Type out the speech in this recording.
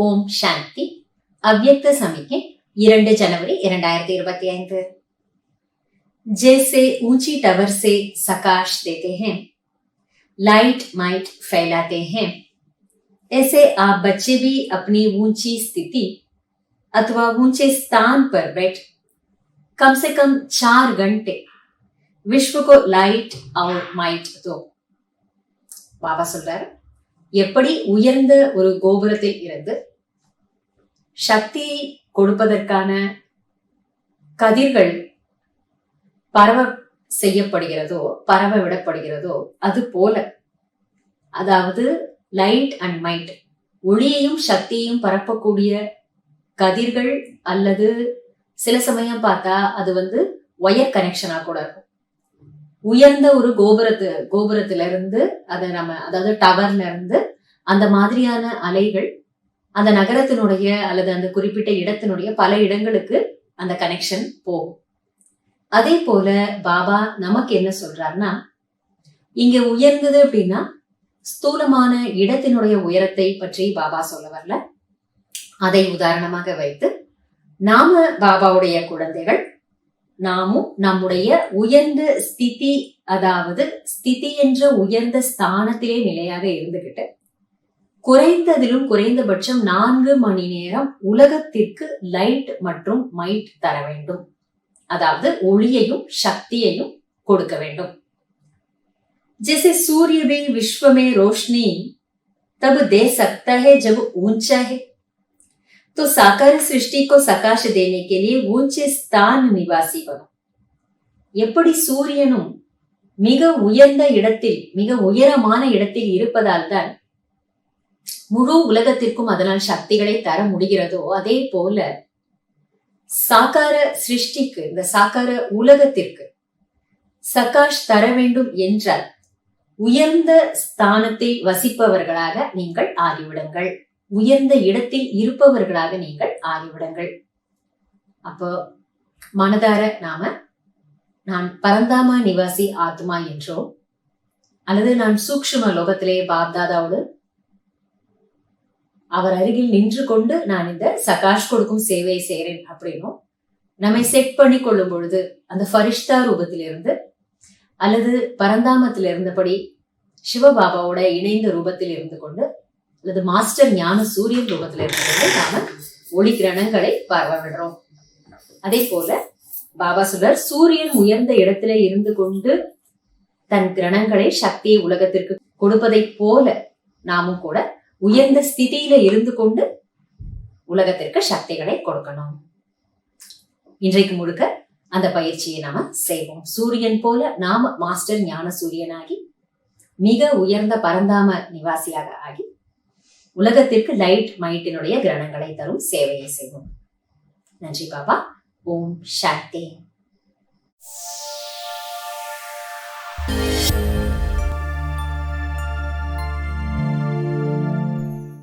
ஓம் சாந்தி. அவ்யக்த சமிக்கை 2 जनवरी 2025। जैसे ऊंची टावर से प्रकाश देते हैं, लाइट माइट फैलाते हैं, ऐसे आप बच्चे भी अपनी ऊंची स्थिति अथवा ऊंचे स्थान पर बैठ कम से कम 4 घंटे विश्व को लाइट और माइट दो। பாபா சொல்றாரு, எப்படி உயர்ந்த ஒரு கோபுரத்தில் இருந்து சக்தியை கொடுப்பதற்கான கதிர்கள் பரவ விடப்படுகிறதோ அது போல, அதாவது லைட் அண்ட் மைட், ஒளியையும் சக்தியையும் பரப்பக்கூடிய கதிர்கள், அல்லது சில சமயம் பார்த்தா அது ஒயர் கனெக்ஷனா கூட இருக்கும். உயர்ந்த ஒரு கோபுரத்துல இருந்து அதாவது டவர்ல இருந்து அந்த மாதிரியான அலைகள் அந்த நகரத்தினுடைய அல்லது அந்த குறிப்பிட்ட இடத்தினுடைய பல இடங்களுக்கு அந்த கனெக்ஷன் போகும். அதே போல பாபா நமக்கு என்ன சொல்றாருன்னா, இங்க உயர்ந்தது அப்படின்னா ஸ்தூலமான இடத்தினுடைய உயரத்தை பற்றி பாபா சொல்ல வரல. அதை உதாரணமாக வைத்து நாம பாபாவுடைய குழந்தைகள், நாமும் நம்முடைய உயர்ந்த ஸ்திதி, அதாவது ஸ்திதி என்ற உயர்ந்த ஸ்தானத்திலே நிலையாக இருந்துகிட்டு குறைந்ததிலும் குறைந்தபட்சம் 4 மணி நேரம் உலகத்திற்கு லைட் மற்றும் மைட் தர வேண்டும். அதாவது ஒளியையும் சக்தியையும் கொடுக்க வேண்டும். जैसे सूर्य भी विश्व में रोशनी तब दे सकता है जब ऊंचा है, तो साकार सृष्टि को प्रकाश देने के लिए ऊंचे स्थान निवासी बनो. எப்படி சூரியனும் மிக உயர்ந்த இடத்தில், மிக உயரமான இடத்தில் இருப்பதால் தான் முழு உலகத்திற்கும் அதனால் சக்திகளை தர முடிகிறதோ, அதே போல சாக்கார சிருஷ்டிக்கு, இந்த சாக்கார உலகத்திற்கு சகாஷ் தர வேண்டும் என்றால் உயர்ந்த ஸ்தானத்தில் வசிப்பவர்களாக நீங்கள் ஆகிவிடுங்கள், உயர்ந்த இடத்தில் இருப்பவர்களாக நீங்கள் ஆகிவிடுங்கள். அப்போ மனதார நான் பரந்தாமா நிவாசி ஆத்மா என்றோ, அல்லது நான் சூக்ஷ்ம லோகத்திலே பாப்தாதாவோடு அவர் அருகில் நின்று கொண்டு நான் இந்த சகாஷ் கொடுக்கும் சேவையை செய்கிறேன் அப்படின்னும் நம்மை செட் பண்ணி கொள்ளும் பொழுது, அந்த ஃபரிஷ்தா ரூபத்திலிருந்து அல்லது பரந்தாமத்தில் இருந்தபடி சிவபாபாவோட இணைந்த ரூபத்தில் இருந்து கொண்டு, அல்லது மாஸ்டர் ஞான சூரியன் ரூபத்தில் இருந்து கொண்டு நாம ஒளி கிரணங்களை பரவ விடுறோம். அதே போல பாபா சொல்றார், சூரியன் உயர்ந்த இடத்துல இருந்து கொண்டு தன் கிரணங்களை, சக்தியை உலகத்திற்கு கொடுப்பதை போல நாமும் கூட உயர்ந்த ஸ்திதியில இருந்து கொண்டு உலகத்திற்கு சக்திகளை கொடுக்கணும். இன்றைக்கு முழுக்க அந்த பயிற்சியை நாம செய்வோம். சூரியன் போல நாம மாஸ்டர் ஞான சூரியனாகி மிக உயர்ந்த பரந்தாம நிவாசியாக ஆகி உலகத்திற்கு லைட் மைட்டினுடைய கிரணங்களை தரும் சேவையை செய்வோம். நன்றி பாபா. ஓம் சாந்தி.